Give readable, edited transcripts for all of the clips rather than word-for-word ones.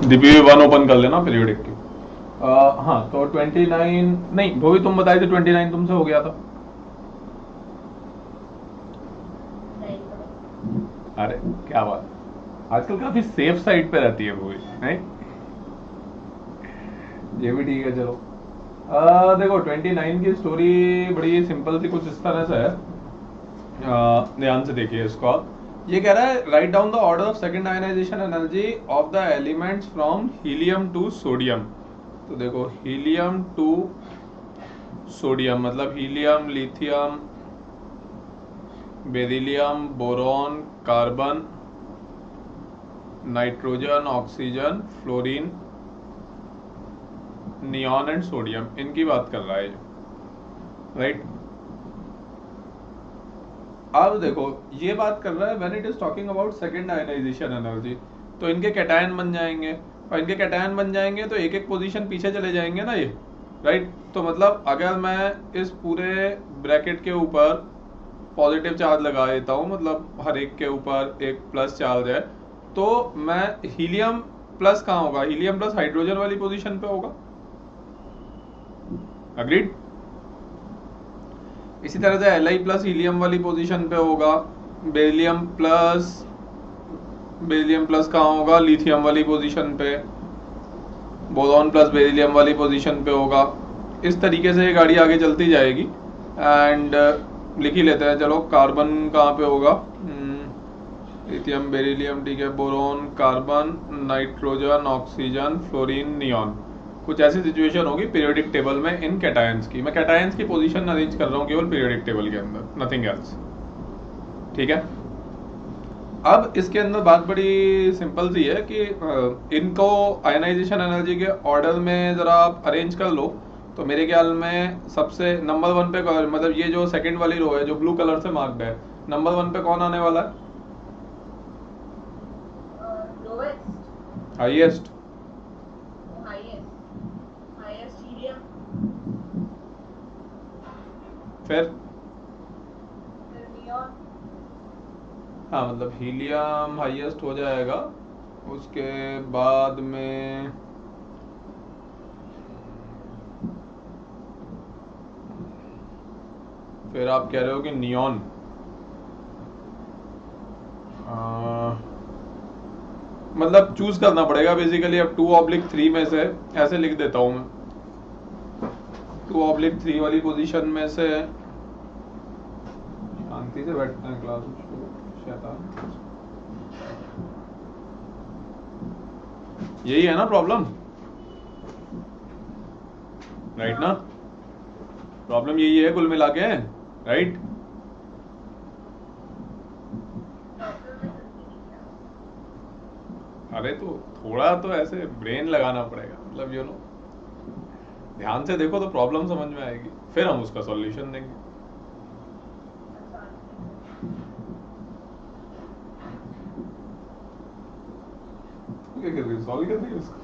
दीपी भी 1 ओपन कर लेना पीरियोडिक की। हाँ तो 29 नहीं वो भी तुम बताए थे 29 तुमसे हो गया था। अरे क्या बात, आजकल काफी सेफ साइड पे रहती है वो भी नहीं। ये भी ठीक है चलो। देखो 29 की स्टोरी बड़ी सिंपल सी कुछ इस तरह से है। ध्यान से देखिए इसको आप। ये कह रहा है write down the order of second ionisation energy of the elements from helium to sodium. तो देखो हीलियम टू सोडियम मतलब helium, lithium, beryllium, boron, carbon, nitrogen, oxygen, fluorine, neon and sodium, इनकी बात कर रहा है ये, राइट। अब देखो ये बात कर रहा है when it is talking about second ionisation energy, तो इनके कैटायन बन जाएंगे, और इनके कैटायन बन जाएंगे तो एक एक पोजीशन पीछे चले जाएंगे ना ये, राइट। तो मतलब अगर मैं इस पूरे ब्रैकेट के ऊपर पॉजिटिव चार्ज लगा देता हूँ, मतलब हर एक के ऊपर एक प्लस चार्ज है, तो मैं हीलियम प्लस कहाँ होगा, हीलियम प्लस हाइड्रोजन वाली पोजीशन पे होगा। अग्रीड। इसी तरह से Li प्लस हीलियम वाली पोजीशन पे होगा, बेरिलियम प्लस कहाँ होगा, लिथियम वाली पोजीशन पे, बोरॉन प्लस बेरिलियम वाली पोजीशन पे होगा। इस तरीके से ये गाड़ी आगे चलती जाएगी। एंड लिख ही लेते हैं चलो, कार्बन कहाँ पे होगा, लिथियम, बेरिलियम, ठीक है, boron, carbon, nitrogen, oxygen, fluorine, neon. कुछ ऐसी सिचुएशन होगी पीरियोडिक टेबल में इन कैटायंस की। मैं कैटायंस की पोजीशन अरेंज कर रहा हूँ केवल पीरियोडिक टेबल के अंदर, नथिंग एल्स, ठीक है। अब इसके अंदर बात बड़ी सिंपल सी है कि इनको आयनाइजेशन एनर्जी के ऑर्डर में जरा आप अरेंज कर लो, तो मेरे ख्याल में सबसे नंबर 1 पे, मतलब ये जो सेकंड वाली रो है जो ब्लू कलर से मार्क्ड है, नंबर 1 पे कौन आने वाला है, हाईएस्ट। फिर हाँ मतलब हीलियम हाईएस्ट हो जाएगा, उसके बाद में फिर आप कह रहे हो कि नियॉन, मतलब चूज करना पड़ेगा बेसिकली। अब 2/3 में से ऐसे लिख देता हूं मैं, 2/3 वाली पोजीशन में से, शांति से बैठते हैं क्लास में, शैतान। यही है ना प्रॉब्लम, राइट ना, प्रॉब्लम यही है कुल मिला के, राइट। अरे तो थोड़ा तो ऐसे ब्रेन लगाना पड़ेगा, मतलब यू नो, ध्यान से देखो तो प्रॉब्लम समझ में आएगी, फिर हम उसका सॉल्यूशन देंगे। क्या कर रही है, सॉल्व कर रही है उसको,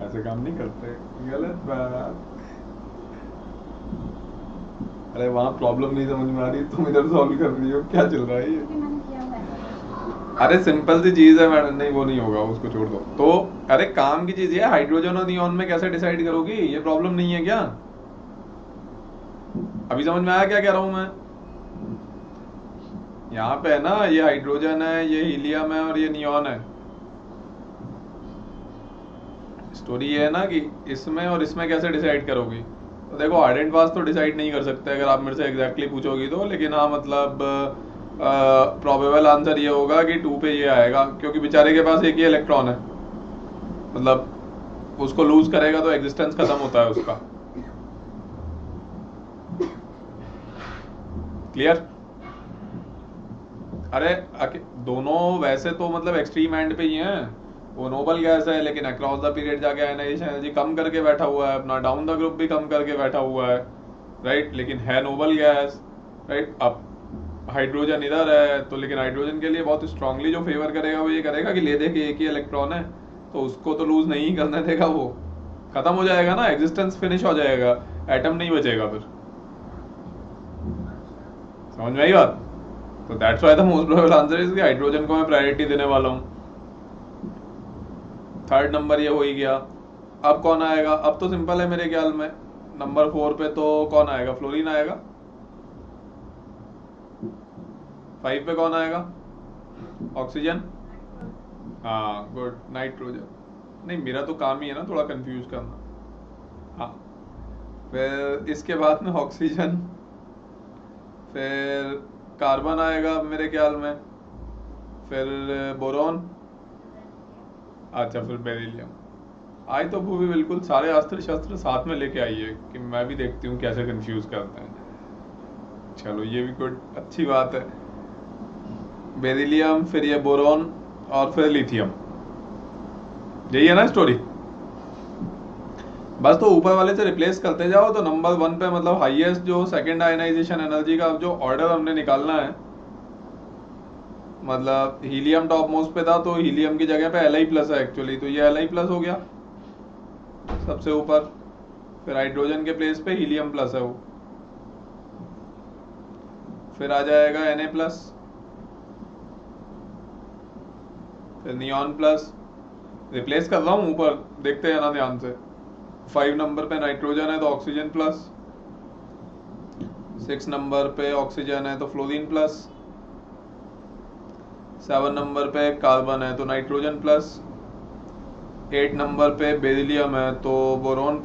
ऐसे काम नहीं करते, गलत बात। अरे वहां प्रॉब्लम नहीं समझ में आ रही, तुम इधर सॉल्व कर रही हो, क्या चल रहा है ये। अरे सिंपल सी चीज है मैडम, नहीं वो नहीं होगा, उसको छोड़ दो। तो अरे काम की चीज है, हाइड्रोजन और नियॉन में कैसे डिसाइड करोगी, ये प्रॉब्लम नहीं है क्या, अभी समझ में आया क्या कह रहा हूं मैं। यहाँ पे है ना, ये हाइड्रोजन है, ये हीलियम है और ये नियॉन है। स्टोरी ये है ना कि इसमें और इसमें कैसे डिसाइड करोगी। तो देखो हार्ड एंड फास्ट तो डिसाइड नहीं कर सकते अगर आप मेरे से एग्जैक्टली पूछोगी तो, लेकिन हाँ मतलब प्रोबेबल आंसर ये होगा कि 2 पे ये आएगा, क्योंकि बेचारे के पास एक ही इलेक्ट्रॉन है, मतलब उसको लूज करेगा तो एग्जिस्टेंस खत्म होता है उसका। क्लियर। अरे दोनों वैसे तो मतलब एक्सट्रीम एंड पे ही हैं, वो नोबल गैस है लेकिन अक्रॉस द पीरियड जाके आयनाइजेशन एनर्जी कम करके बैठा हुआ है, अपना डाउन द ग्रुप भी कम करके बैठा हुआ है, राइट, लेकिन है नोबल गैस, राइट। अब हाइड्रोजन इधर है तो, लेकिन हाइड्रोजन के लिए बहुत स्ट्रांगली जो फेवर करेगा वो ये करेगा कि ले दे के एक ही इलेक्ट्रॉन है तो उसको तो लूज नहीं करने देगा, वो खत्म हो जाएगा ना, एग्जिस्टेंस फिनिश हो जाएगा, एटम नहीं बचेगा फिर। समझ में आई बात। तो that's why the most probable answer is कि हाइड्रोजन को मैं प्रायोरिटी देने वाला हूँ। थर्ड नंबर ये हो ही गया। अब कौन आएगा? अब तो सिंपल है मेरे ख्याल में, नंबर 4 पे तो कौन आएगा? फ्लोरीन आएगा। 5 पे कौन आएगा? ऑक्सीजन। हाँ गुड, नाइट्रोजन। नहीं, मेरा तो काम ही है ना थोड़ा कंफ्यूज करना। हाँ, फिर इसके बाद में ऑक्सीजन, फिर कार्बन आएगा मेरे ख्याल में, फिर बोरॉन, अच्छा फिर बेरिलियम। आज तो भूवी बिल्कुल सारे अस्त्र शस्त्र साथ में लेके आई है कि मैं भी देखती हूँ कैसे कंफ्यूज करते हैं। चलो ये भी गुड, अच्छी बात है। बेरिलियम, फिर ये बोरॉन और फिर लिथियम, यही है ना स्टोरी। बस तो ऊपर वाले से रिप्लेस करते जाओ तो नंबर 1 पे मतलब हाईएस्ट जो सेकंड आयनाइजेशन एनर्जी का जो ऑर्डर हमने निकालना है, मतलब हीलियम टॉप मोस्ट पे था तो हीलियम की जगह पे Li+ है एक्चुअली, तो ये Li+ हो गया सबसे ऊपर। फिर हाइड्रोजन के प्लेस पे हीलियम+ है वो, फिर आ जाएगा Na+, फिर नियॉन+। रिप्लेस कर रहा हूँ ऊपर, देखते हैं ना ध्यान से। 5 नंबर पे नाइट्रोजन है तो ऑक्सीजन+, 6 नंबर पे ऑक्सीजन है तो फ्लोरीन+, 7 नंबर पे कार्बन है तो नाइट्रोजन+, 8 नंबर पे बेरिलियम है तो बोरॉन+,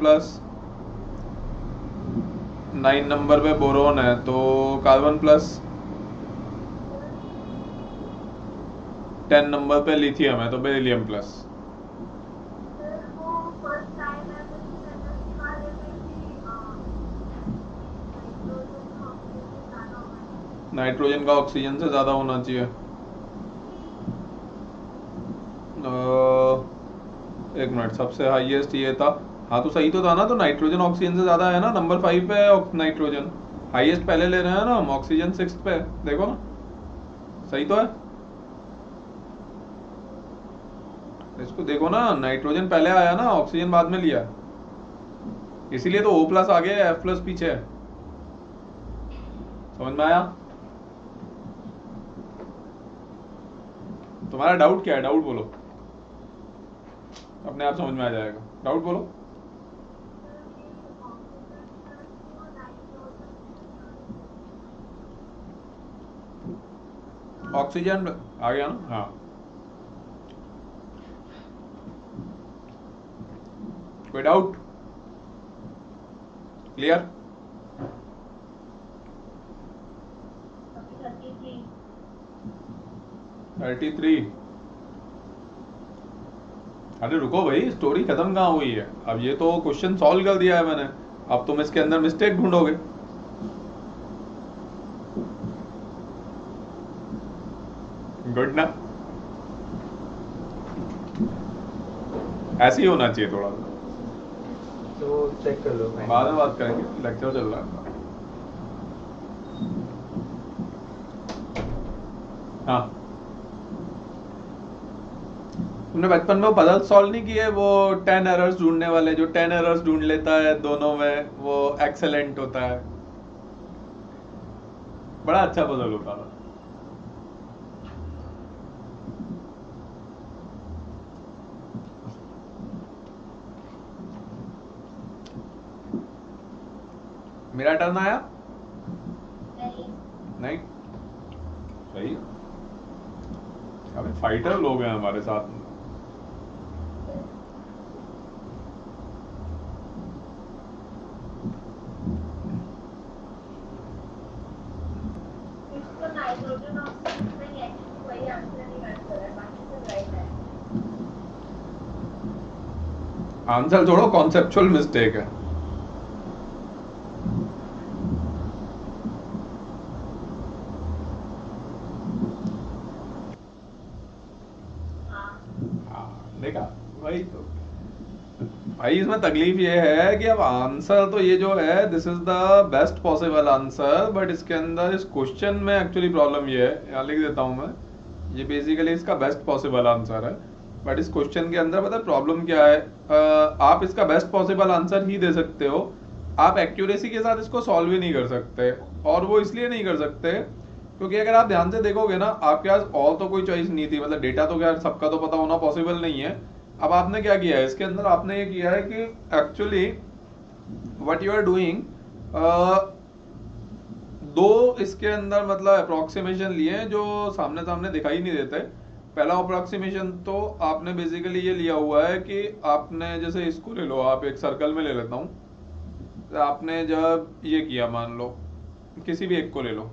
9 नंबर पे बोरॉन है तो कार्बन+, 10 नंबर पे लिथियम है तो बेरिलियम+। नाइट्रोजन का ऑक्सीजन से ज्यादा होना चाहिए। एक मिनट, सबसे हाईएस्ट ये था। हाँ तो सही तो था ना, तो नाइट्रोजन ऑक्सीजन से ज्यादा है ना, नंबर 5 पे नाइट्रोजन हाईएस्ट पहले ले रहे हैं ना हम, ऑक्सीजन 6th पे, देखो ना सही तो है। इसको देखो ना, नाइट्रोजन पहले आया ना, ऑक्सीजन बाद में लिया, इसीलिए तो O+ आगे है, F+ पीछे है। समझ में आया? तुम्हारा डाउट क्या है? डाउट बोलो, अपने आप समझ में आ जाएगा। डाउट बोलो। ऑक्सीजन आ गया ना? हाँ, कोई डाउट? क्लियर? 33। अरे रुको भाई, स्टोरी खत्म कहाँ हुई है? अब ये तो क्वेश्चन सॉल्व कर दिया है मैंने, अब तुम इसके अंदर मिस्टेक ढूंढोगे। गुड ना? ऐसे ही होना चाहिए थोड़ा। तो चेक कर लो, बाद में बात करेंगे, लेक्चर चल रहा है। हाँ, तुमने बचपन में वो पजल सॉल्व नहीं किए, वो 10 एरर्स ढूंढने वाले, जो 10 एरर्स ढूंढ लेता है दोनों में वो एक्सेलेंट होता है। बड़ा अच्छा पजल होता था। मेरा टर्न आया? नहीं सही। अबे फाइटर लोग हैं हमारे साथ में। आंसर छोड़ो, कॉन्सेप्चुअल मिस्टेक है। देखा भाई, तो भाई इसमें तकलीफ ये है कि अब आंसर तो ये जो है this is the best possible answer, but इसके अंदर इस क्वेश्चन में एक्चुअली प्रॉब्लम ये है, यहाँ लिख देता हूँ मैं, ये बेसिकली इसका बेस्ट पॉसिबल आंसर है, बट इस क्वेश्चन के अंदर पता है प्रॉब्लम क्या है? आप इसका बेस्ट पॉसिबल आंसर ही दे सकते हो, आप एक्यूरेसी के साथ इसको सॉल्व ही नहीं कर सकते। और वो इसलिए नहीं कर सकते क्योंकि अगर आप ध्यान से देखोगे ना, आपके पास और तो कोई चॉइस नहीं थी, मतलब डेटा तो क्या सबका तो पता होना पॉसिबल नहीं है। अब आपने क्या किया है इसके अंदर, आपने ये किया है कि actually what you are doing, दो इसके अंदर मतलब अप्रोक्सीमेशन लिए हैं जो सामने सामने दिखाई नहीं देते। पहला अप्रोक्सीमेशन तो आपने बेसिकली ये लिया हुआ है कि आपने जैसे इसको ले लो, आप एक सर्कल में ले लेता हूँ, तो आपने जब ये किया, मान लो किसी भी एक को ले लो,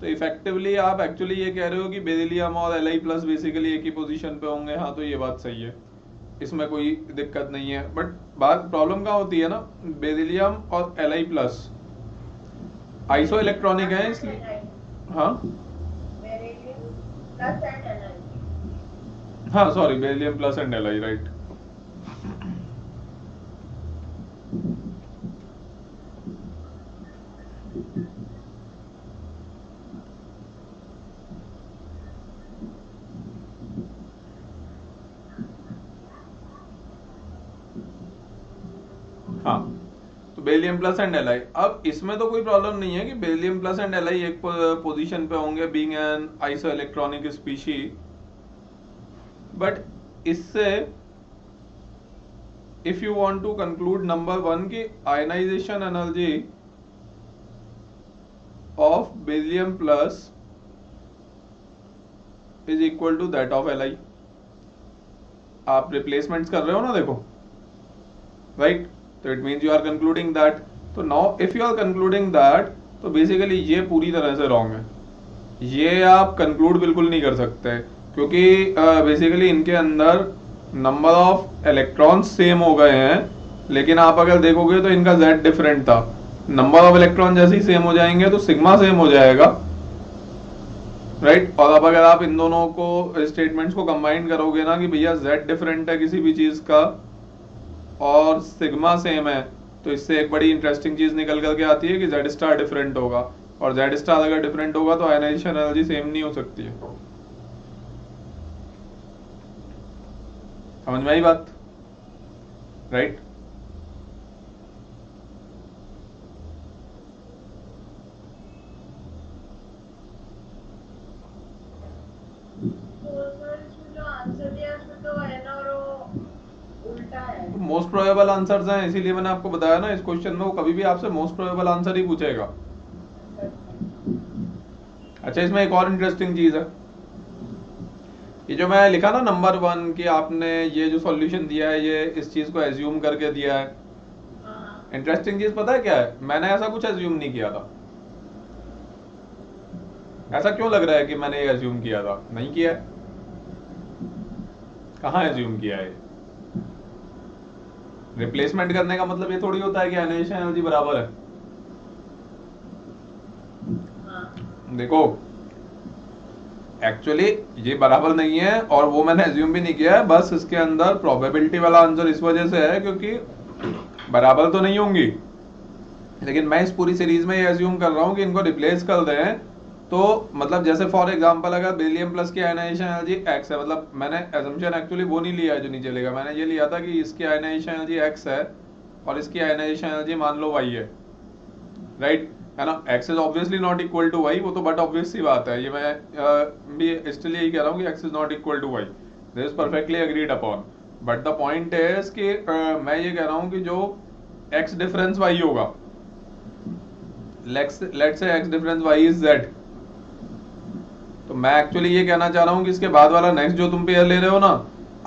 तो इफेक्टिवली आप एक्चुअली ये कह रहे हो कि बेरिलियम और एल प्लस बेसिकली एक ही पोजीशन पे होंगे। हाँ, तो ये बात सही है, इसमें कोई दिक्कत नहीं है। बट बात प्रॉब्लम कहाँ होती है ना, बेरिलियम और एल प्लस आइसो इलेक्ट्रॉनिक है इसलिए। हाँ हाँ, sorry, beryllium plus and L, right. हाँ, तो बेरिलियम प्लस एंड एल। अब इसमें तो कोई प्रॉब्लम नहीं है कि बेरिलियम प्लस एंड एल एक पोजीशन पे होंगे, being an isoelectronic species. But इससे if you want to conclude number one की ionisation energy of beryllium plus is equal to that of Al. आप रिप्लेसमेंट्स कर रहे हो ना, देखो, राइट, तो it means you are concluding that. तो now if you are concluding that, तो बेसिकली ये पूरी तरह से रॉन्ग है, ये आप कंक्लूड बिल्कुल नहीं कर सकते, क्योंकि बेसिकली इनके अंदर नंबर ऑफ इलेक्ट्रॉन्स सेम हो गए हैं, लेकिन आप अगर देखोगे तो इनका z डिफरेंट था। नंबर ऑफ इलेक्ट्रॉन जैसे ही सेम हो जाएंगे तो सिग्मा सेम हो जाएगा, राइट। और अब अगर आप इन दोनों को स्टेटमेंट्स को कंबाइन करोगे ना कि भैया z डिफरेंट है किसी भी चीज का और सिग्मा सेम है, तो इससे एक बड़ी इंटरेस्टिंग चीज निकल करके आती है कि जेड स्टार डिफरेंट होगा, और जेड स्टार अगर डिफरेंट होगा तो आयनाइजेशन एनर्जी सेम नहीं हो सकती है। समझ में आई बात, राइट? मोस्ट प्रोबेबल आंसर्स हैं, इसीलिए मैंने आपको बताया ना, इस क्वेश्चन में वो कभी भी आपसे मोस्ट प्रोबेबल आंसर ही पूछेगा। अच्छा, इसमें एक और इंटरेस्टिंग चीज है, ये जो मैं लिखा ना नंबर वन कि आपने ये जो सॉल्यूशन दिया है ये इस चीज को एज्यूम करके दिया है। इंटरेस्टिंग चीज पता है क्या है, मैंने ऐसा कुछ एज्यूम नहीं किया था। ऐसा क्यों लग रहा है कि मैंने ये एज्यूम किया था? नहीं किया है। कहाँ एज्यूम किया है? रिप्लेसमेंट करने का मतलब ये थोड़ी होता है कि आयनाइजेशन एनर्जी बराबर है। देखो, एक्चुअली ये बराबर नहीं है और वो मैंने एज्यूम भी नहीं किया है, बस इसके अंदर प्रोबेबिलिटी वाला आंसर इस वजह से है क्योंकि बराबर तो नहीं होंगी, लेकिन मैं इस पूरी सीरीज में ये एज्यूम कर रहा हूँ कि इनको रिप्लेस कर दें। तो मतलब जैसे फॉर एग्जांपल अगर बेरिलियम प्लस की आयनाइजेशन एनर्जी x है, मतलब मैंने एजम्पशन एक्चुअली वो नहीं लिया है जो नीचे लेगा, मैंने ये लिया था कि इसकी आयनाइजेशन एनर्जी x है और इसकी आयनाइजेशन एनर्जी मान लो y है, राइट, है ना। x is obviously not equal to y, वो तो बट ऑब्वियस सी बात है, ये मैं भी इसलिए यही कह रहा हूँ कि x is not equal to y, this is perfectly agreed upon. But the point is कि मैं ये कह रहा हूँ कि जो x डिफरेंस y होगा, let's say x difference y is z, तो मैं एक्चुअली ये कहना चाह रहा हूँ कि इसके बाद वाला नेक्स्ट जो तुम पेयर ले रहे हो ना,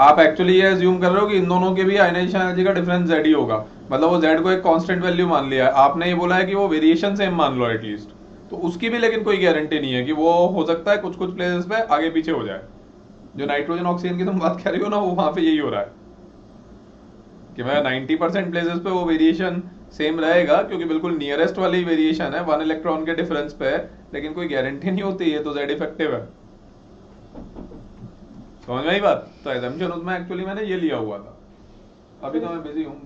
आप एक्चुअली ये अज्यूम कर रहे हो कि इन दोनों के भी आयनाइजेशन एनर्जी का डिफरेंस z ही होगा, मतलब वो z को एक कांस्टेंट वैल्यू मान लिया है आपने। ये बोला है कि वो वेरिएशन सेम मान लो एटलीस्ट, तो उसकी भी लेकिन कोई गारंटी नहीं है कि वो हो सकता है कुछ कुछ प्लेसेस पे आगे पीछे हो जाए। जो नाइट्रोजन ऑक्सीजन की तुम बात कर रही हो ना, वो वहां पे यही हो रहा है कि मैं 90% प्लेसेस पे वो वेरिएशन सेम रहेगा क्योंकि बिल्कुल नियरेस्ट वाली वेरिएशन है 1 इलेक्ट्रॉन के डिफरेंस पे, लेकिन कोई गारंटी नहीं होती है, तो z इफेक्टिव है। समझ में आई बात? तो एजम्पशन उसमें एक्चुअली मैंने ये लिया हुआ था। अभी तो मैं बिजी हूँ,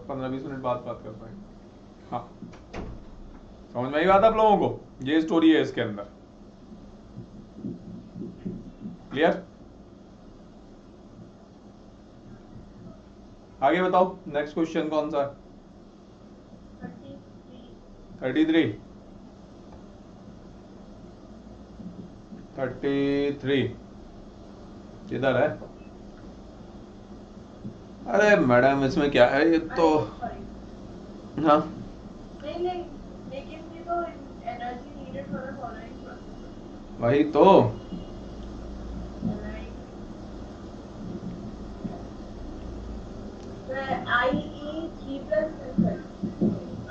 15-20 मिनट बाद बात कर पाएंगे। हाँ, समझ में आई बात आप लोगों को? ये स्टोरी है इसके अंदर, क्लियर? आगे बताओ, नेक्स्ट क्वेश्चन कौन सा है? 33। 33 किधर है? अरे मैडम इसमें क्या है ये तो। हाँ लेकिन ये तो energy needed for the following process. वही तो।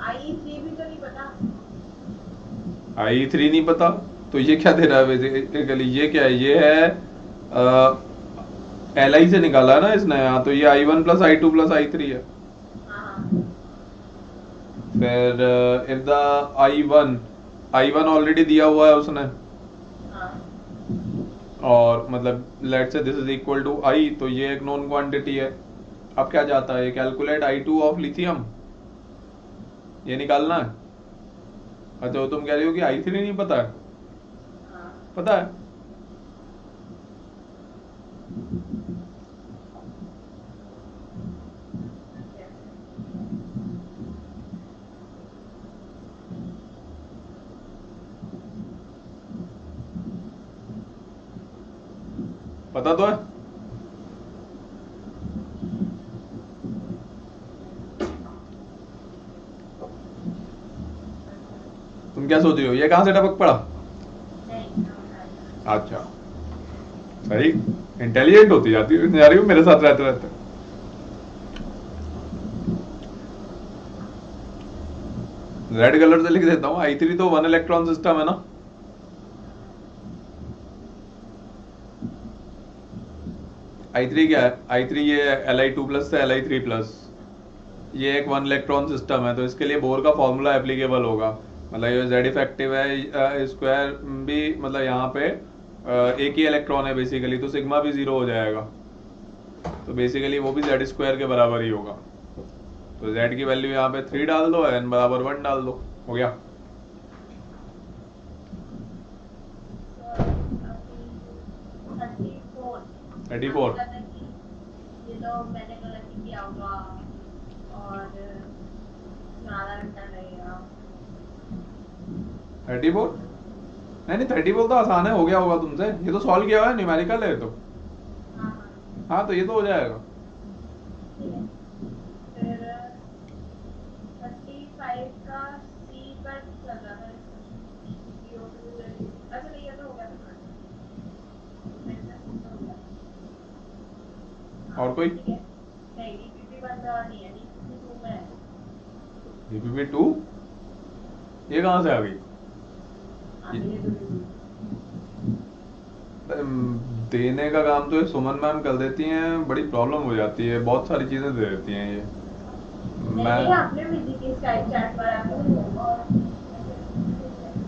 IE3 भी तो नहीं पता। i3 नहीं पता तो ये क्या दे रहा है बेसिकली? ये क्या है? ये है LI से निकाला है ना इसने। हाँ तो ये i1 plus i2 plus i3 है। फिर इफ द i1 ऑलरेडी दिया हुआ है उसने, और मतलब let say this is equal to i, तो ये एक नॉन क्वांटिटी है। अब क्या जाता है? कैलकुलेट i2 ऑफ लिथियम, ये निकालना है। अच्छा तो तुम कह रही हो कि i3 नहीं पता है? पता है। पता तो है। तुम क्या सोच रही हो? ये कहां से टपक पड़ा? अच्छा सही, इंटेलिजेंट होती जाती जा रही हो मेरे साथ रहते रहते। रेड कलर से लिख देता हूँ। i3 तो 1 इलेक्ट्रॉन सिस्टम है ना। i3 क्या है? i3 ये Li2 प्लस से Li3 प्लस, ये एक 1 इलेक्ट्रॉन सिस्टम है, तो इसके लिए बोर का फॉर्मूला एप्लीकेबल होगा। मतलब ये जेड इफेक्टिव है, स्क्वायर भी मतलब यहाँ पे एक ही इलेक्ट्रॉन है बेसिकली, तो सिग्मा भी 0 हो जाएगा। तो बेसिकली वो भी जेड स्क्वायर के बराबर ही होगा। तो जेड की वैल्यू यहाँ पे 3 डाल दो, n बराबर 1 डाल दो, हो गया। ये तो मैंने गलत किया होगा और आधा घंटा लगेगा। 34 नहीं 34 तो आसान है, हो गया होगा तुमसे। ये तो सॉल्व किया हुआ है, न्यूमेरिकल है तो। हाँ तो ये तो हो जाएगा। फिर 35 का C पर चल रहा है। अच्छा नहीं, ये तो हो गया। और कोई? नहीं DPP1 और नहीं है, DPP2 में है। DPP2 ये कहाँ से आ गई? देने का काम तो ये सुमन मैम कर देती हैं, बड़ी प्रॉब्लम हो जाती है, बहुत सारी चीजें दे देती हैं ये।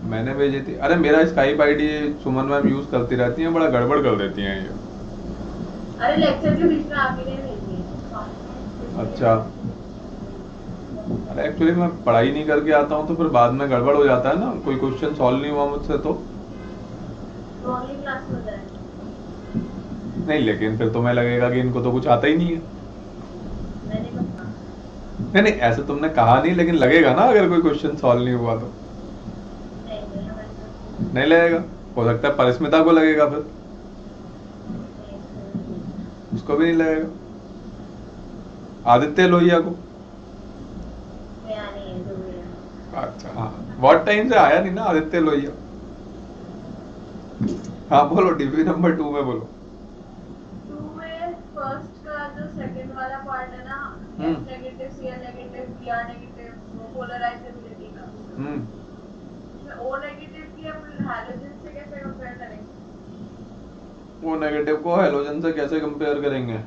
मैंने भेजी थी। अरे मेरा स्काइप आईडी सुमन मैम यूज करती रहती हैं, बड़ा गड़बड़ कर देती हैं ये। अरे लेक्चर के बीच में आप ही ने भेजी है। अच्छा अरे एक्चुअली मैं पढ़ाई नहीं करके आता हूँ तो फिर बाद में गड़बड़ हो जाता है ना, कोई क्वेश्चन सॉल्व नहीं हुआ मुझसे तो। नहीं लेकिन फिर तुम्हें लगेगा कि इनको तो कुछ आता ही नहीं है। नहीं ऐसे तुमने कहा नहीं, लेकिन लगेगा ना अगर कोई क्वेश्चन सॉल्व नहीं हुआ तो। नहीं लगेगा, हो सकता है परिस्मिता को लगेगा, फिर उसको भी नहीं लगेगा। आदित्य लोहिया को। अच्छा हाँ, बहुत टाइम से आया नहीं ना आदित्य लोहिया। हाँ बोलो, डीपी नंबर 2 में बोलो। 2 में फर्स्ट का जो सेकंड वाला पार्ट है ना, S negative Cl negative Br negative, वो पोलराइजेबिलिटी का। इसमें O नेगेटिव की हम हैलोजन से कैसे कंपेयर करेंगे? O नेगेटिव को हैलोजन से कैसे कंपेयर करेंगे?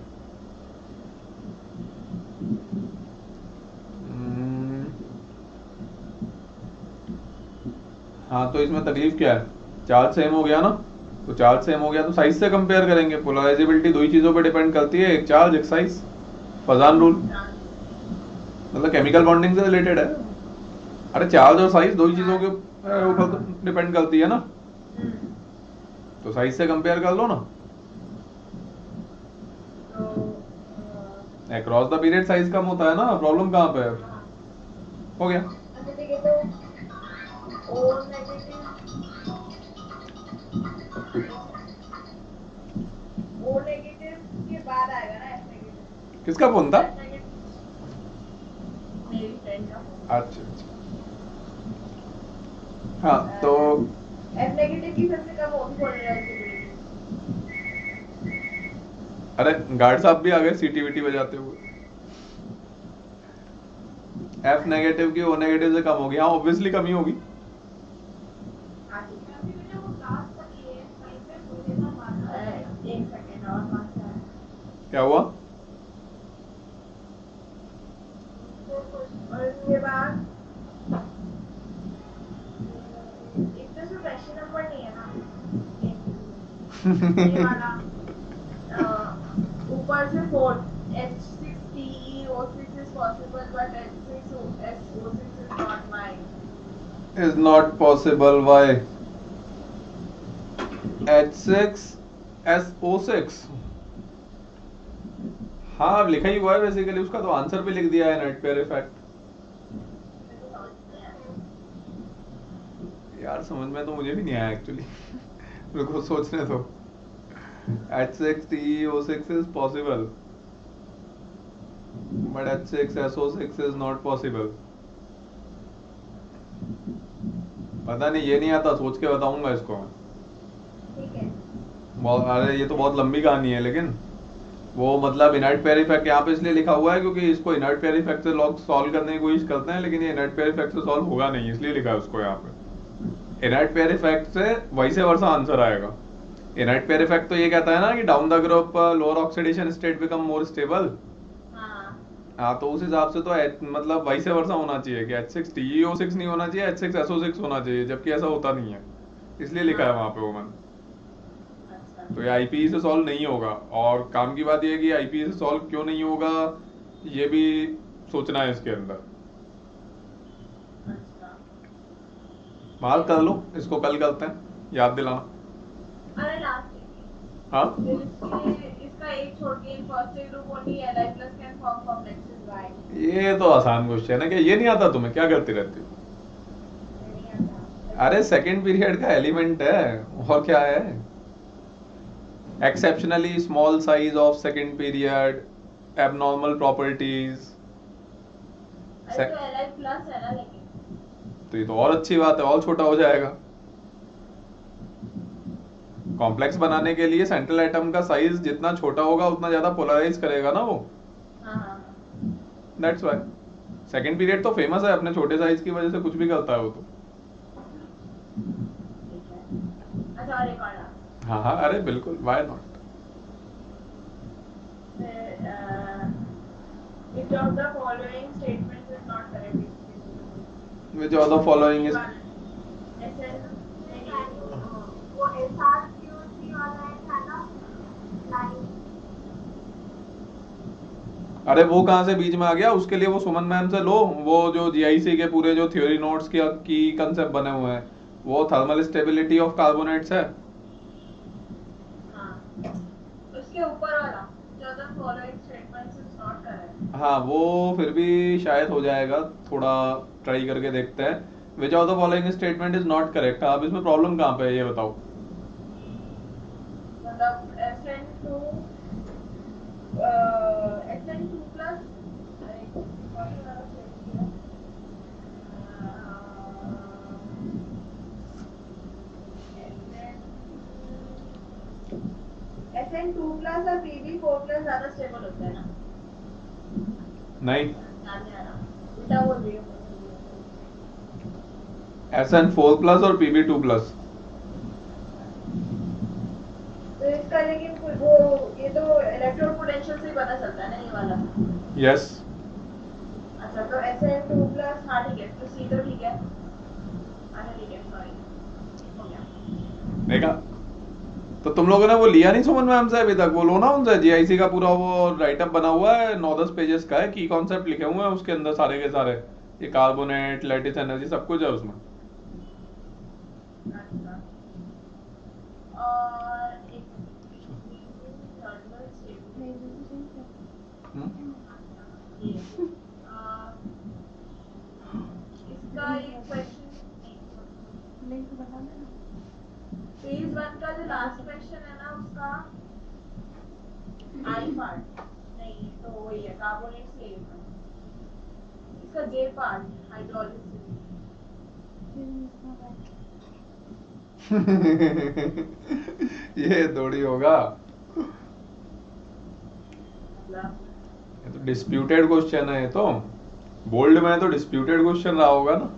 हाँ तो इसमें तकलीफ क्या है? चार्ज सेम हो गया ना, तो चार्ज सेम हो गया तो साइज से कंपेयर करेंगे। पोलराइजेबिलिटी दो ही चीजों पर डिपेंड करती है, एक चार्ज एक साइज। फजान रूल, मतलब केमिकल बॉन्डिंग से रिलेटेड है। अरे चार्ज और साइज दो ही चीजों के ऊपर डिपेंड करती है ना, तो साइज से कंपेयर कर लो ना। अक्रॉस द पीरियड साइज कम होता है ना, प्रॉब्लम कहाँ पे है? हो गया। O नेगेटिव किसका फोन था? मेरी फ्रेंड का। अच्छा अच्छा। हाँ तो F नेगेटिव की सबसे कम होगी पोलराइजेबिलिटी। अरे गार्ड साहब भी आ गए सीटीवीटी बजाते हुए। F नेगेटिव की O नेगेटिव से कम होगी, हाँ ऑब्वियसली कम ही होगी। एक सेकेंड और बात है। क्या हुआ? और इसके बाद इसमें सिर्फ क्वेश्चन नंबर नहीं है ना, ये वाला ऊपर से 4 H6TeO6 is possible but H6SO6 is not mine. Is not possible. Why? H6SO6 हाँ अब लिखा ही हुआ है बेसिकली, उसका तो आंसर भी लिख दिया है, नेट पेयर इफेक्ट। यार समझ में तो मुझे भी नहीं आया एक्चुअली। मेरे को सोचने दो। H6TeO6 is possible but H6SO6 is not possible. पता नहीं, ये नहीं आता, सोच के बताऊंगा इसको मैं। ठीक है। अरे ये तो बहुत लंबी कहानी है, लेकिन वो मतलब इनर्ट पेयर इफेक्ट यहाँ पे इसलिए लिखा हुआ है क्योंकि इसको इनर्ट पेयर इफेक्ट से लोग सॉल्व करने की कोशिश करते हैं, लेकिन ये इनर्ट पेयर इफेक्ट से सॉल्व होगा नहीं, इसलिए लिखा है उसको यहाँ पे। इनर्ट पेयर इफेक्ट से वैसे वर्षा आंसर आएगा। इनर्ट पेयर इफेक्ट तो ये कहता है ना कि down the group lower oxidation state become more stable. हाँ तो उस हिसाब से तो मतलब वैसे वर्षा होना चाहिए कि H6TeO6 नहीं होना चाहिए, H6SO6 होना चाहिए, जबकि ऐसा होता नहीं है, इसलिए लिखा है वहां पे वो मैंने। तो ये आईपीई से सॉल्व नहीं होगा, और काम की बात ये है कि आईपीई से सॉल्व क्यों नहीं होगा ये भी सोचना है इसके अंदर। बात कर लो, इसको कल करते हैं, याद दिलाना। अरे लास्ट हाँ इसका एक छोड़ के in first group only Li plus can form complexes y। ये तो आसान क्वेश्चन है कि ये नहीं आता तुम्हें, क्या करती रहती हो? अरे सेकंड पीरियड का एलिमेंट है, और क्या है? exceptionally small size of second period, abnormal properties। अरे तो Li plus है ना, लेकिन तो ये तो और अच्छी बात है, और छोटा हो जाएगा। कॉम्प्लेक्स बनाने के लिए सेंट्रल एटम का साइज जितना छोटा होगा उतना ज्यादा पोलराइज करेगा ना वो। दैट्स व्हाई सेकंड पीरियड तो फेमस है अपने छोटे साइज की वजह से, कुछ भी करता है वो तो। हाँ हाँ अरे बिल्कुल, why not. Which of the following statements is not correct? Which of the following is वो SRQC वाला है ना, लाइन। अरे वो कहाँ से बीच में आ गया? उसके लिए वो सुमन मैम से लो, वो जो जीआईसी के पूरे जो थ्योरी नोट्स की कंसेप्ट बने हुए हैं, वो थर्मल स्टेबिलिटी ऑफ कार्बोनेट्स है। हाँ, उसके ऊपर वाला जो the following statements is not correct। हाँ वो फिर भी शायद हो जाएगा, थोड़ा ट्राई करके देखते हैं। Which of the following statement is not correct. अब इसमें प्रॉब्लम कहाँ पे है ये बताओ। मतलब SN2 plus SN2 plus और PB4 plus ज्यादा स्टेबल होता है ना? नहीं, उल्टा बोल रही हूँ। SN4+ और PB2+। तो इसका लेकिन वो ये तो इलेक्ट्रोड पोटेंशियल से ही पता चलता है ना, ये वाला। यस अच्छा तो SN2+, हाँ ठीक है, तो C तो ठीक है। अच्छा ठीक है, सॉरी हो गया। देखा, तो तुम लोगों ने वो लिया नहीं सुमन मैम से अभी तक? वो लो ना उनसे, जीआईसी का पूरा वो राइटअप बना हुआ है, 9-10 पेजेस का है, की कॉन्सेप्ट लिखे हुए हैं उसके अंदर सारे के सारे, ये कार्बोनेट, लैटिस एनर्जी सब कुछ है उसमें। अच्छा, और एक थर्मल इसका एक क्वेश्चन लिंक बता देना। फेज 1 का जो लास्ट क्वेश्चन है ना, उसका आई पार्ट नहीं, तो वही है कार्बोनेट सेम है इसका जे पार्ट हाइड्रोलिसिस ये थोड़ी होगा, मतलब ये तो डिस्प्यूटेड क्वेश्चन है, ये तो बोल्ड में है तो डिस्प्यूटेड क्वेश्चन रहा होगा ना।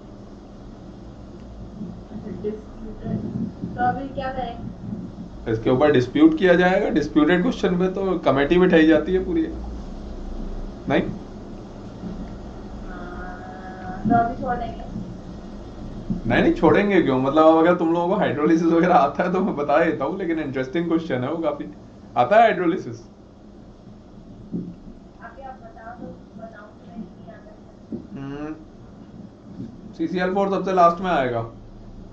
डिस्प्यूटेड तो अभी क्या करें इसके ऊपर डिस्प्यूट किया जाएगा, डिस्प्यूटेड क्वेश्चन पे तो कमेटी बिठाई जाती है पूरी, नहीं? तो अभी छोड़ेंगे नहीं छोड़ेंगे क्यों, मतलब अब अगर तुम लोगों को हाइड्रोलिसिस वगैरह आता है तो मैं बता देता हूँ, लेकिन इंटरेस्टिंग क्वेश्चन है वो काफी। आता है हाइड्रोलिसिस? अभी आप बताओ तो बताओ कि नहीं आता CCl4 सबसे लास्ट में आएगा।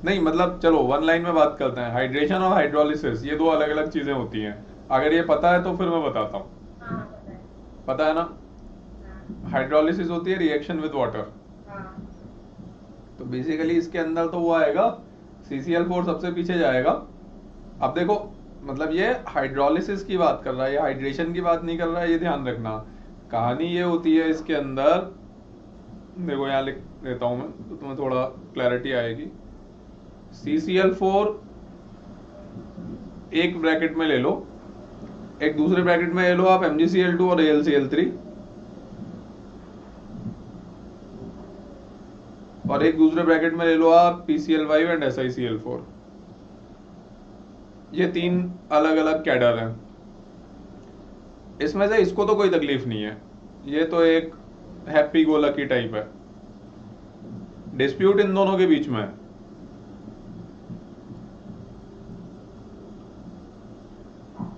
नहीं मतलब चलो वन लाइन में बात करते हैं, हाइड्रेशन और हाइड्रोलिसिस ये दो अलग अलग चीजें होती हैं। अगर ये पता है तो फिर मैं बताता हूँ। हाँ पता है पता है ना? हाँ हाइड्रोलिसिस होती है रिएक्शन विद वाटर। हाँ तो बेसिकली इसके अंदर तो वो आएगा, CCl4 सबसे पीछे जाएगा। अब देखो मतलब ये हाइड्रोलिसिस की बात कर रहा है, ये हाइड्रेशन की बात नहीं कर रहा है, ये ध्यान रखना। कहानी ये होती है इसके अंदर, देखो यहाँ लिख देता हूं मैं तो तुम्हें थोड़ा क्लैरिटी आएगी। CCl4 एक ब्रैकेट में ले लो, एक दूसरे ब्रैकेट में ले लो आप MgCl2 और AlCl3, और एक दूसरे ब्रैकेट में ले लो आप PCl5 एंड SiCl4। ये तीन अलग अलग कैडर हैं। इसमें से इसको तो कोई तकलीफ नहीं है, ये तो एक हैप्पी गो लकी टाइप है। डिस्प्यूट इन दोनों के बीच में है।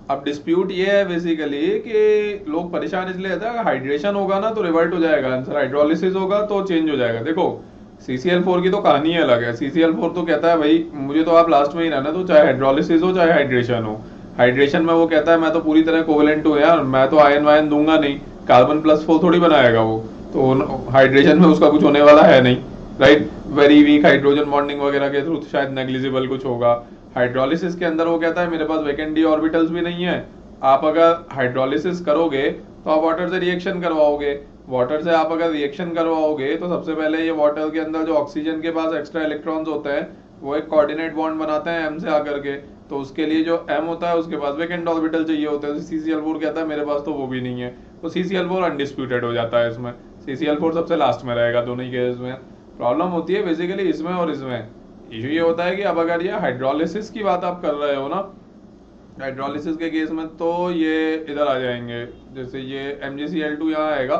अब डिस्प्यूट ये है बेसिकली कि लोग परेशान इसलिए रहते हैं, हाइड्रेशन होगा ना तो रिवर्ट हो जाएगा आंसर, हाइड्रोलिसिस होगा तो चेंज हो जाएगा। देखो CCl4 की तो कहानी अलग है। CCl4 तो कहता है भाई मुझे तो आप लास्ट में ही रहना, तो चाहे हाइड्रोलिसिस हो चाहे हाइड्रेशन हो। हाइड्रेशन में वो कहता है मैं तो पूरी तरह कोवेलेंट हूँ यार, मैं तो आयन वायन दूंगा नहीं, कार्बन+4 थोड़ी बनाएगा वो, तो हाइड्रेशन में उसका कुछ होने वाला है नहीं, right? Very weak hydrogen bonding वगैरह के थ्रू शायद नेग्लिजिबल कुछ होगा। हाइड्रोलिसिस के अंदर वो कहता है मेरे पास वैकेंट डी ऑर्बिटल्स भी नहीं है, आप अगर हाइड्रोलिसिस करोगे तो आप वाटर से रिएक्शन करवाओगे, वाटर से आप अगर रिएक्शन करवाओगे तो सबसे पहले ये वाटर के अंदर जो ऑक्सीजन के पास एक्स्ट्रा इलेक्ट्रॉन्स होते हैं वो एक कोऑर्डिनेट बॉन्ड बनाते हैं M से आकर के, तो उसके लिए जो M होता है उसके पास वैकेंट ऑर्बिटल चाहिए होते हैं। CCl4 कहता है मेरे पास तो वो भी नहीं है, तो CCl4 अनडिस्प्यूटेड हो जाता है इसमें। CCl4 सबसे लास्ट में रहेगा दोनों ही केस में। प्रॉब्लम होती है बेसिकली इसमें और इसमें। इशू ये होता है कि अब अगर ये हाइड्रोलिसिस की बात आप कर रहे हो ना, हाइड्रोलिसिस के केस में तो ये इधर आ जाएंगे, जैसे ये MgCl2 यहाँ आएगा,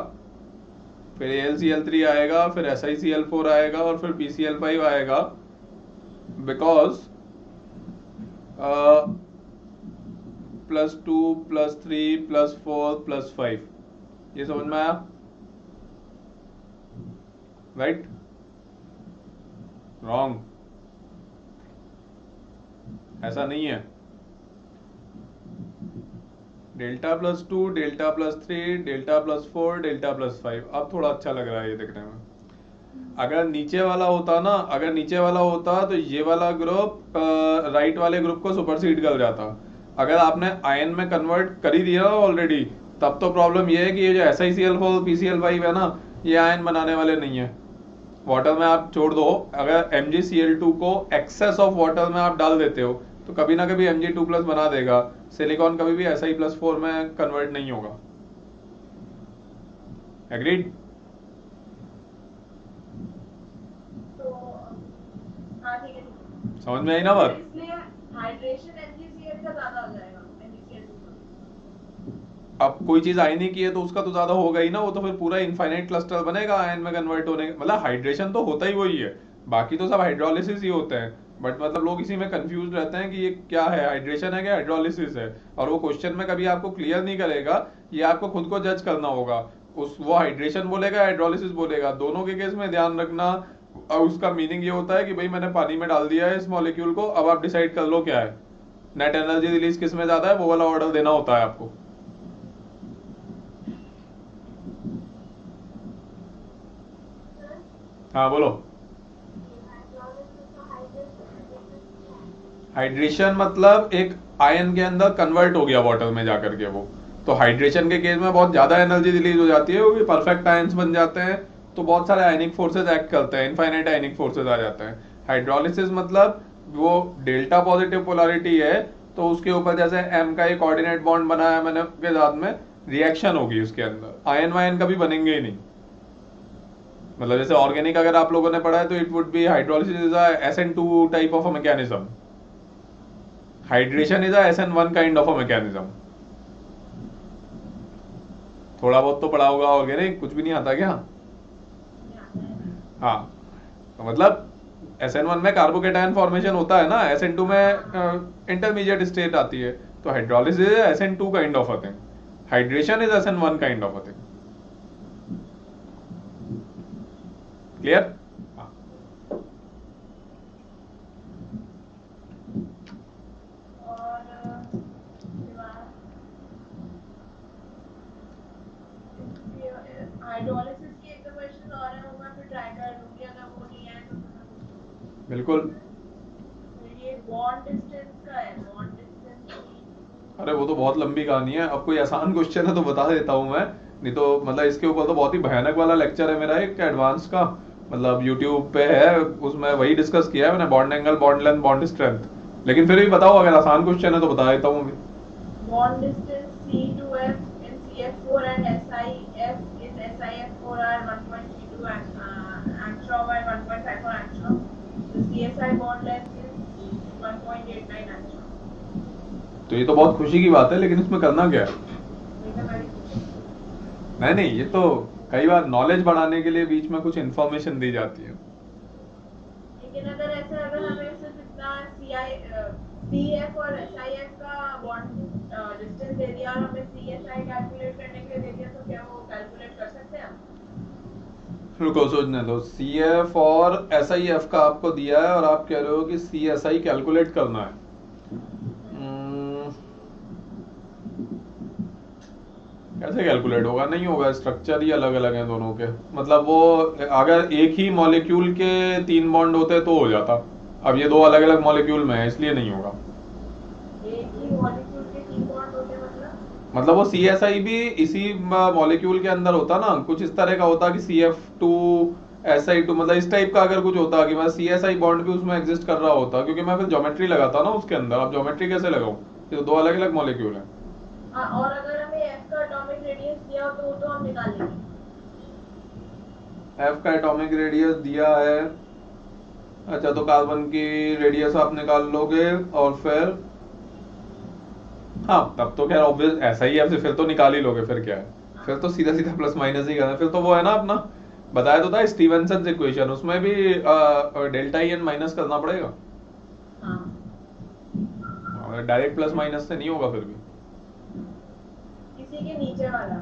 फिर AlCl3 आएगा, फिर SiCl4 आएगा और फिर PCl5 आएगा, बिकॉज +2 +3 +4 +5, ये समझ में आया? राइट? रॉन्ग, ऐसा नहीं है। Δ+2 Δ+3 Δ+4 Δ+5 अब थोड़ा अच्छा लग रहा है ये देखने में। अगर नीचे वाला होता ना, अगर नीचे वाला होता तो ये वाला ग्रुप राइट वाले ग्रुप को सुपरसीड कर जाता। अगर आपने आयन में कन्वर्ट कर ही दिया ऑलरेडी तब तो प्रॉब्लम ये है कि ये जो SiCl4 PCl5 है ना, ये आयन बनाने वाले नहीं है। वाटर में आप छोड़ दो, अगर MgCl2 को एक्सेस ऑफ वाटर में आप डाल देते हो तो कभी ना कभी Mg2+ बना देगा। सिलिकॉन कभी भी Si+4 में कन्वर्ट नहीं होगा। एग्रीड? तो हाँ ठीक है समझ में आई ना बात? इसलिए हाइड्रेशन MgCl का ज्यादा हो जाएगा MgCl2 अब कोई चीज आयन ही की है तो उसका तो ज्यादा होगा ही ना, वो तो फिर पूरा इनफाइनाइट क्लस्टर बनेगा आयन में कन्वर्ट होने का। मतलब हाइड्रेशन तो होता ही वही है, बाकी तो सब हाइड्रोलिसिस ही होते हैं, बट मतलब लोग इसी में कंफ्यूज रहते हैं कि ये क्या है, हाइड्रेशन है क्या हाइड्रोलिसिस है, और वो क्वेश्चन में कभी आपको क्लियर नहीं करेगा। ये आपको खुद को जज करना होगा, वो हाइड्रेशन बोलेगा हाइड्रोलिसिस बोलेगा, दोनों के केस में ध्यान रखना। और उसका मीनिंग ये होता है कि भाई मैंने पानी में डाल दिया है इस मॉलिक्यूल को, अब आप डिसाइड कर लो क्या है, नेट एनर्जी रिलीज किस में ज्यादा है, वो वाला ऑर्डर देना होता है आपको। हाँ बोलो। हाइड्रेशन मतलब एक आयन के अंदर कन्वर्ट हो गया वाटर में जाकर के, वो तो हाइड्रेशन के केस में बहुत ज्यादा एनर्जी रिलीज हो जाती है, क्योंकि परफेक्ट आयंस बन जाते हैं, तो बहुत सारे आयनिक फोर्सेज एक्ट करते हैं, इनफाइनाइट आयनिक फोर्सेज आ जाते हैं। हाइड्रोलिसिस मतलब वो डेल्टा पॉजिटिव पोलैरिटी है, तो उसके ऊपर जैसे m का एक कोऑर्डिनेट बॉन्ड बना है मैंने के साथ में, रिएक्शन होगी उसके अंदर, आयन वायन कभी बनेंगे ही नहीं। मतलब जैसे ऑर्गेनिक अगर आप लोगों ने पढ़ा है तो it would be hydrolysis is a SN2 type of a mechanism, hydration is a SN1 kind of a mechanism. थोड़ा बहुत तो पढ़ा होगा ऑर्गेनिक, कुछ भी नहीं आता क्या? हाँ, तो मतलब SN1 में कार्बोकेटायन फॉर्मेशन होता है ना, SN2 में इंटरमीडिएट स्टेट आती है, तो hydrolysis is SN2 kind of a thing, hydration is SN1 kind of a thing. Clear? और हाइड्रोलिसिस के एक दो क्वेश्चन और हैं, वो मैं फिर ट्राई कर लूंगी, अगर वो नहीं आए तो फिर मैं बिल्कुल। पूछूंगी। ये बॉन्ड डिस्टेंस का है, बॉन्ड डिस्टेंस। अरे वो तो बहुत लंबी कहानी है, अब कोई आसान क्वेश्चन है तो बता देता हूँ मैं, नहीं तो मतलब इसके ऊपर तो बहुत ही भयानक वाला लेक्चर है मेरा एक एडवांस का, मतलब यूट्यूब पे है, उसमें वही डिस्कस किया है मैंने, bond angle, bond length, bond strength. लेकिन फिर भी बताओ, अगर आसान क्वेश्चन है तो बता देता हूँ अभी। Bond distance C2F in CF4 and SIF in SIF4 are 1.32 angstrom and 1.54 angstrom. The CSI bond length is 1.89 angstrom. तो ये तो बहुत खुशी की बात है, लेकिन इसमें करना क्या है? नहीं नहीं, ये तो कई बार नॉलेज बढ़ाने के लिए बीच में कुछ इन्फॉर्मेशन दी जाती है। लेकिन अगर ऐसा, अगर हमें सिर्फ इतना CF और SIF का बॉन्ड डिस्टेंस दे दिया और हमें CSI कैलकुलेट करने के लिए दे दिया, तो क्या वो कैलकुलेट कर सकते हैं हम? रुको सोचने दो, CF और SIF का आपको दिया है और आप कह रहे हो कि CSI कैलकुलेट करना है। कैसे कैलकुलेट होगा? नहीं होगा, स्ट्रक्चर ही अलग अलग हैं दोनों के। मतलब वो अगर एक ही मॉलिक्यूल के 3 बॉन्ड होते तो हो जाता, अब ये 2 अलग अलग मॉलिक्यूल में है, इसलिए नहीं होगा। एक ही मॉलिक्यूल के 3 बॉन्ड होते मतलब वो CSI भी इसी मॉलिक्यूल के अंदर होता ना, कुछ इस तरह का होता कि CF2 SI2, मतलब इस टाइप का अगर कुछ होता कि मतलब CSI बॉन्ड भी उसमें एग्जिस्ट कर रहा होता, क्योंकि मैं फिर ज्योमेट्री लगाता ना उसके अंदर। अब ज्योमेट्री कैसे लगाऊं, ये तो 2 अलग अलग मॉलिक्यूल हैं। और अगर हमें F का एटॉमिक रेडियस दिया हो तो वो तो हम निकाल लेंगे। F का एटॉमिक रेडियस दिया है, अच्छा, तो कार्बन की रेडियस आप निकाल लोगे, और फिर हाँ, तब तो खैर ऑब्वियस ऐसा ही है, फिर तो निकाल ही लोगे, फिर क्या है, फिर तो सीधा सीधा प्लस माइनस ही करना है। फिर तो वो है ना अपना बताया तो था स्टीवेंसन इक्वेशन, उसमें भी डेल्टा ई एन माइनस करना पड़ेगा, डायरेक्ट प्लस माइनस से नहीं होगा फिर भी। किसी के नीचे वाला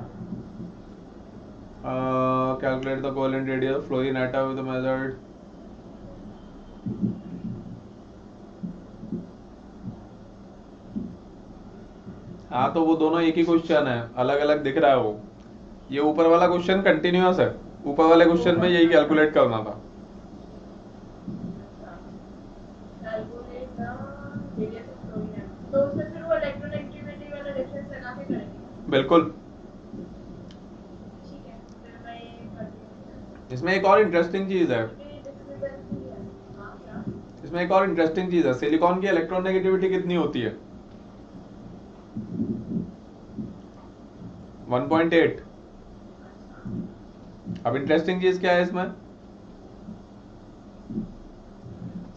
calculate the covalent radius of fluorine atom with the method. हाँ, तो वो दोनों एक ही क्वेश्चन है, अलग अलग दिख रहा है वो। ये ऊपर वाला क्वेश्चन कंटिन्यूअस है, ऊपर वाले क्वेश्चन में यही कैलकुलेट करना था। तो उसमें फिर वो इलेक्ट्रोनेगेटिविटी वाला डिफरेंस लगा के करेंगे। बिल्कुल। ठीक है, फिर मैं ये करती हूँ। इसमें एक और इंटरेस्टिंग चीज है, इसमें एक और इंटरेस्टिंग चीज है, सिलिकॉन की इलेक्ट्रोनेगेटिविटी कितनी होती है? 1.8। अब इंटरेस्टिंग चीज क्या है इसमें,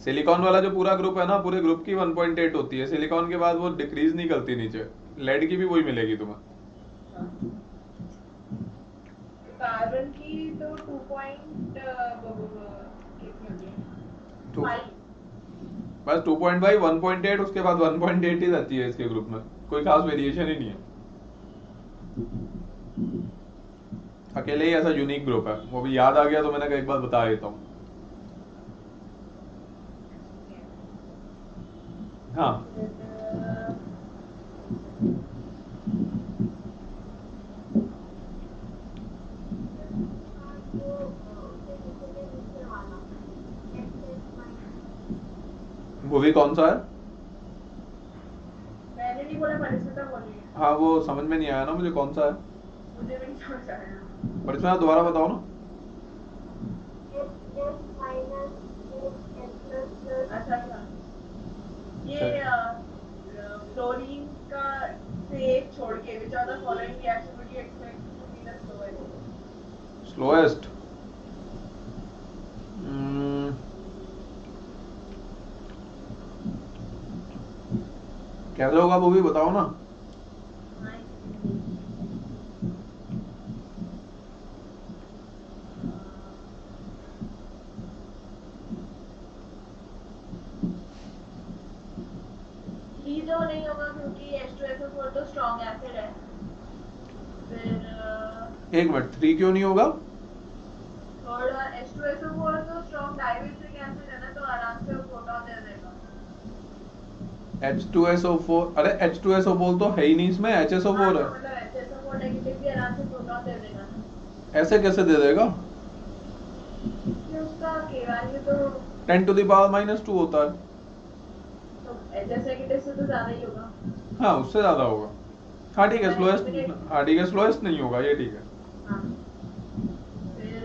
सिलिकॉन वाला जो पूरा ग्रुप है ना, पूरे ग्रुप की 1.8 होती है, सिलिकॉन के बाद वो डिक्रीज नहीं करती नीचे, लेड की भी वही मिलेगी तुम्हें। कार्बन की तो 2.5 बस 2.5, 1.8, उसके बाद 1.8 ही रहती है इसके ग्रुप में, कोई खास वेरिएशन ही नहीं है, अकेले ही ऐसा यूनिक ग्रुप है। वो भी याद आ गया तो मैंने कहा एक बार बता देता हूँ। हाँ, वो भी कौन सा है? मैंने नहीं बोला परिस्मिता बोल रही है। हाँ वो समझ में नहीं आया ना मुझे कौन सा है, मुझे भी नहीं समझ आया। परिस्मिता दोबारा बताओ ना। अच्छा अच्छा, ये फ्लोरीन का से एक छोड़ के which are the following reaction would you expect to be the slowest? Slowest, कैसे होगा वो भी बताओ ना। लीडो नहीं होगा क्योंकि H2SO4 तो स्ट्रॉन्ग एसिड है। फिर एक मिनट, 3 क्यों नहीं होगा? और H2SO4 तो स्ट्रॉन्ग डाइविट्रिक एसिड है ना, तो आराम से वो प्रोटॉन दे देगा। H2SO4, अरे H2SO4 तो है ही नहीं इसमें, HSO4 है। मतलब HSO4 नेगेटिव भी आराम से प्रोटॉन दे देगा ना। ऐसे कैसे दे देगा? कि उसका K वैल्यू तो 10 to the power -2 होता है। HS नेगेटिव से तो ज्यादा ही होगा। हाँ उससे ज्यादा होगा। हाँ ठीक है, स्लोएस्ट, हाँ ठीक है स्लोएस्ट नहीं होगा, ये ठीक है। हाँ। फिर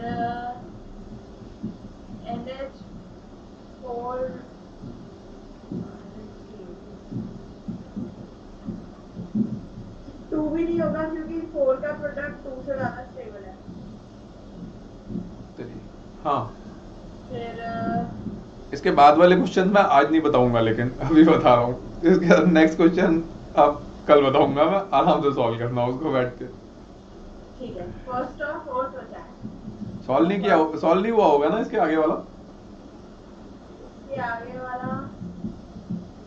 NH4 2 भी नहीं होगा क्योंकि 4 का प्रोडक्ट 2 से ज्यादा स्टेबल है। हाँ फिर इसके बाद वाले क्वेश्चन मैं आज नहीं बताऊंगा, लेकिन अभी बता रहा हूँ। इसके नेक्स्ट क्वेश्चन अब कल बताऊंगा मैं, आराम से सॉल्व करना उसको बैठ के। ठीक है, फर्स्ट और फोर्थ हो जाए। सॉल्व नहीं किया, सॉल्व नहीं हुआ होगा ना इसके आगे वाला? ये आगे वाला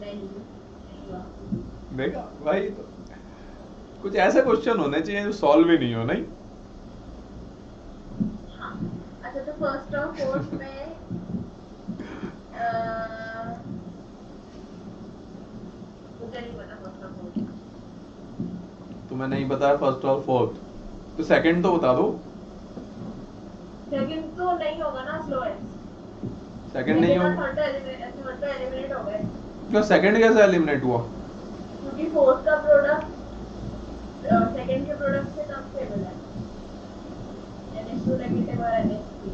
नहीं हुआ। देखा भाई, तो कुछ ऐसे क्वेश्चन होने चाहिए जो सॉल्व ही नहीं हो, नहीं? हाँ। अच्छा तो फर्स्ट और फोर्थ में मुझे नहीं पता फर्स्ट और फोर्थ। तुम्हें नहीं पता है फर्स्ट और फोर्थ, तो सेकंड तो बता दो। सेकंड तो नहीं होगा ना, स्लोएस्ट। सेकंड नहीं होगा, थर्ड तो एलिमिनेट हो गए। क्यों सेकंड कैसे एलिमिनेट हुआ? क्योंकि फोर्थ का प्रोडक्ट सेकंड के प्रोडक्ट से कम स्टेबल है। NH2 नेगेटिव और NH3।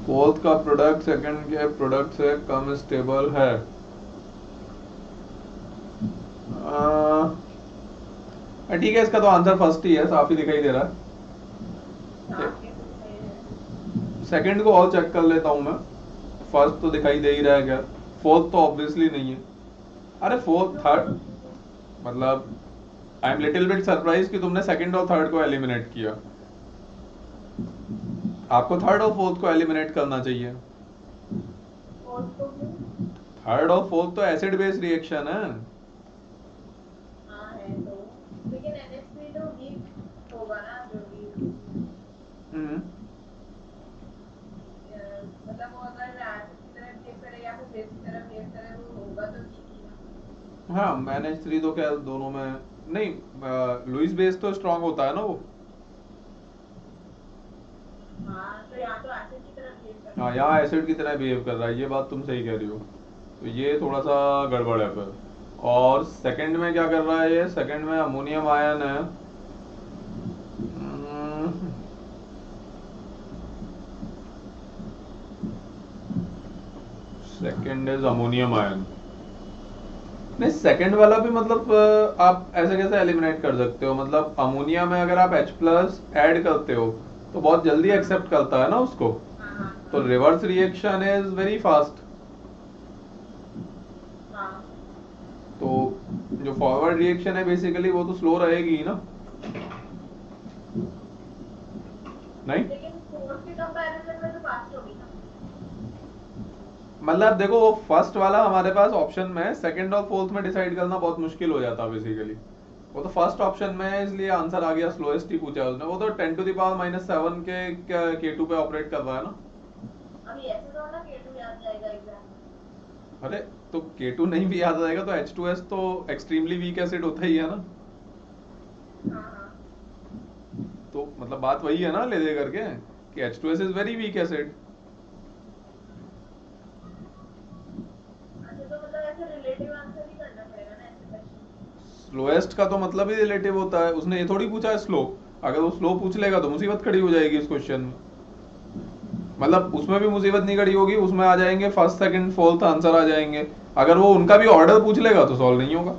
फोर्थ का प्रोडक्ट सेकंड के प्रोडक्ट से कम स्टेबल है। ठीक है, इसका तो आंसर फर्स्ट ही है, साफ ही दिखाई दे रहा है। सेकंड को और चेक कर लेता हूं मैं, फर्स्ट तो दिखाई दे ही रहा है क्या? फोर्थ तो ऑब्वियसली नहीं है। अरे फोर्थ थर्ड, मतलब I am little bit surprise कि तुमने सेकंड और थर्ड को एलिमिनेट किया। आपको थर्ड और फोर्थ को एलिमिनेट करना चाहिए। थर्ड और फोर्थ तो एसिड बेस रिएक्शन है। हाँ है तो, लेकिन NH3 तो वीक होगा ना, जो भी मतलब वो अगर एसिड की तरह बिहेव करे या फिर बेस की तरह बिहेव करे, वो होगा तो वीक ही ना। हाँ NH3 तो क्या दोनों में नहीं, लुईस बेस तो स्ट्रांग होता है ना वो। हाँ तो यहाँ तो एसिड की तरह बिहेव कर रहा है। हाँ यहाँ एसिड की तरह बिहेव कर रहा है, ये बात तुम सही कह रही हो। तो ये थोड़ा सा गड़बड़ है फिर। और सेकंड में क्या कर रहा है ये? सेकंड में अमोनियम आयन है। Second is ammonium ion. नहीं सेकंड वाला भी मतलब आप ऐसे कैसे एलिमिनेट कर सकते हो? मतलब अमोनिया में अगर आप H+ ऐड करते हो तो बहुत जल्दी एक्सेप्ट करता है ना उसको, तो reverse reaction is very fast. तो जो फॉरवर्ड रिएक्शन है बेसिकली वो तो स्लो रहेगी ही ना, नहीं? लेकिन फोर्थ के कंपैरिजन में तो फास्ट होगी ना। मतलब देखो वो फर्स्ट वाला हमारे पास ऑप्शन में है, सेकंड और फोर्थ में डिसाइड करना बहुत मुश्किल हो जाता बेसिकली। वो तो फर्स्ट ऑप्शन में है, इसलिए आंसर आ गया स्लोएस्ट ही पूछा उसने। वो तो 10 to the power -7 के K2 पे ऑपरेट कर रहा है ना। अभी ऐसे तो ना K2 याद जाएगा एग्जाम। अरे तो K2 नहीं भी याद आएगा तो H2S तो एक्सट्रीमली वीक एसिड होता ही है ना। हाँ। तो मतलब बात वही है ना ले दे करके कि H2S is very weak acid. अच्छा तो मतलब ऐसे रिलेटिव आंसर ही करना पड़ेगा ना ऐसे क्वेश्चन। स्लोएस्ट का तो मतलब ही रिलेटिव होता है, उसने ये थोड़ी पूछा है स्लो। अगर वो स्लो पूछ लेगा तो मुसीबत खड़ी हो जाएगी इस क्वेश्चन में। मतलब उसमें भी मुसीबत नहीं खड़ी होगी, उसमें आ जाएंगे फर्स्ट सेकंड फोर्थ आंसर आ जाएंगे। अगर वो उनका भी ऑर्डर पूछ लेगा तो सॉल्व नहीं होगा।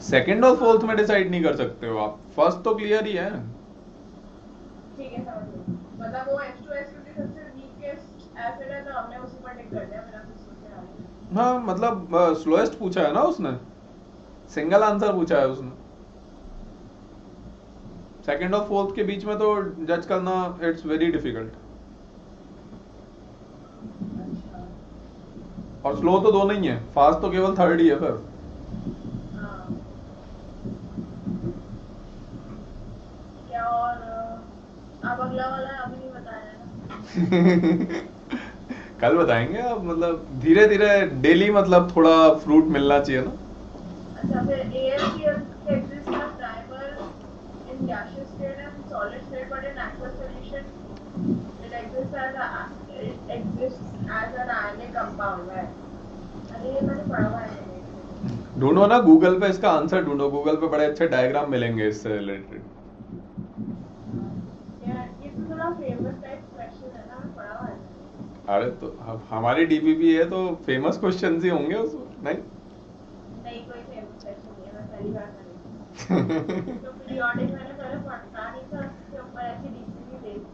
सेकंड और फोर्थ में डिसाइड नहीं कर सकते हो आप, फर्स्ट तो क्लियर ही है। ठीक है, समझ गई। मतलब वो H2S क्योंकि सबसे वीकेस्ट एसिड है तो हमने उसी पर टिक कर दिया, बिना कुछ सोचे आगे। हाँ मतलब स्लोएस्ट पूछा है ना उसने, सिंगल आंसर पूछा है उसने। सेकंड और फोर्थ के बीच में तो जज करना इट्स वेरी डिफिकल्ट। और स्लो तो दोनों ही है, फास्ट तो केवल थर्ड ही है फिर। हाँ। क्या और अब अगला वाला अभी नहीं बताया ना? कल बताएंगे। अब मतलब धीरे धीरे डेली मतलब थोड़ा फ्रूट मिलना चाहिए ना। अच्छा, फिर ALCL exists as dimer in gaseous state and solid state, but in aqueous solution it exists as an ionic compound है। अरे ये मैंने पढ़ा हुआ है। ढूंढो ना गूगल पे, इसका आंसर ढूंढो गूगल पे, बड़े अच्छे डायग्राम मिलेंगे इससे रिलेटेड। यार ये तो थोड़ा फेमस टाइप क्वेश्चन है ना, मैंने पढ़ा हुआ है। अरे तो हमारी डीपीपी है तो फेमस क्वेश्चंस ही होंगे उसमें, नहीं? नहीं, कोई फेमस क्वेश्चन नहीं है, मैं पहली बार कर तो पीरियोडिक मैंने पहले पढ़ा नहीं था, उसके ऊपर ऐसी डीपीपी देखी।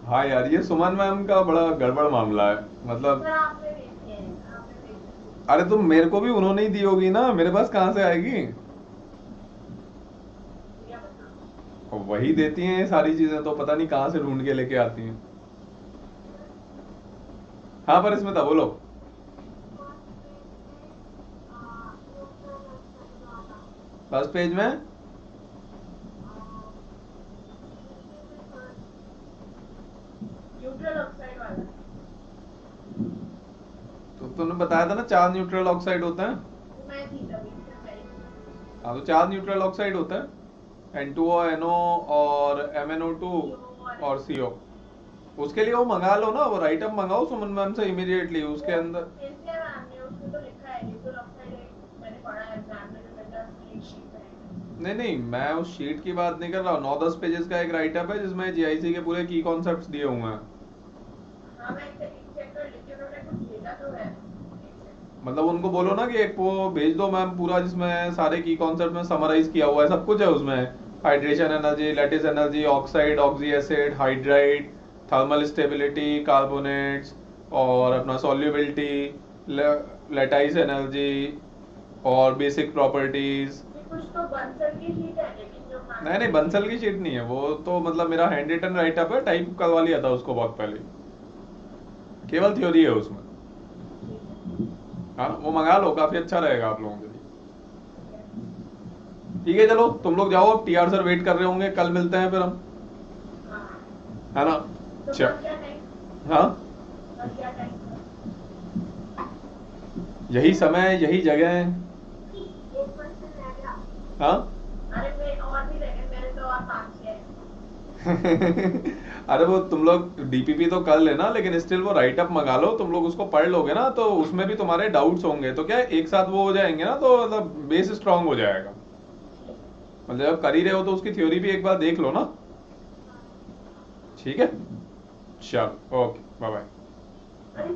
हाँ यार, ये सुमन मैम का बड़ा गड़बड़ मामला है मतलब। सर आपने देखी है, आपने देखी। अरे तुम मेरे को भी उन्होंने ही दी होगी ना, मेरे पास कहाँ से आएगी? क्या पता। और वही देती हैं ये सारी चीजें, तो पता नहीं कहाँ से ढूंढ के लेके आती हैं। हाँ पर इसमें था, बोलो। फर्स्ट पेज में न्यूट्रल ऑक्साइड वाला। तो तुमने बताया था ना 4 न्यूट्रल ऑक्साइड होते हैं। मैं थी तभी, फिर मैं ही। हाँ तो 4 न्यूट्रल ऑक्साइड होते हैं, N2O, NO और MnO2 और CO। उसके लिए वो मंगा लो ना, वो राइट अप मंगाओ सुमन मैम से इमीडिएटली। उसके अंदर इसलिए मैम ने उसमें तो लिखा है न्यूट्रल ऑक्साइड है, मैंने पढ़ा है एग्जाम में, जो मेरा एक शीट है। नहीं नहीं, मैं उस शीट की बात नहीं कर रहा हूँ। 9-10 पेजेस का एक राइट अप है जिसमें GIC के पूरे की कॉन्सेप्ट्स दिए हुए हैं। हाँ मैं चेक कर लेती हूँ, उन्होंने कुछ भेजा तो है। मतलब उनको बोलो ना कि एक वो भेज दो मैम पूरा, जिसमें सारे की कॉन्सेप्ट में समराइज किया हुआ है, सब कुछ है उसमें। Hydration energy, lattice energy, oxide, oxy acid, hydride, thermal stability, carbonates, और अपना सॉल्युबिलिटी, लैटाइस एनर्जी और बेसिक प्रॉपर्टीज। कुछ तो बंसल की शीट है, लेकिन जो नहीं नहीं, बंसल की शीट नहीं है वो, तो मतलब मेरा हैंड रिटन राइट अप है, टाइप करवा लिया था उसको बहुत पहले। केवल थ्योरी है उसमें। हाँ वो मंगा लो, काफी अच्छा रहेगा आप लोगों के लिए। ठीक है चलो तुम लोग जाओ, अब TR सर वेट कर रहे होंगे, कल मिलते हैं फिर हम, है ना? तो चल क्या टाइम, हाँ, क्या टाइम? यही समय यही जगह है। एक क्वेश्चन रह गया। हाँ अरे मैं और भी रह गए, मेरे तो और 5-6 है। अरे वो तुम लोग डीपीपी तो कर लेना, लेकिन स्टिल वो राइट अप मंगा लो, तुम लोग उसको पढ़ लोगे ना तो उसमें भी तुम्हारे डाउट्स होंगे, तो क्या है, एक साथ वो हो जाएंगे ना, तो मतलब बेस स्ट्रांग हो जाएगा। मतलब जब कर ही रहे हो तो उसकी थ्योरी भी एक बार देख लो ना। ठीक है, चलो ओके, बाय बाय। अरे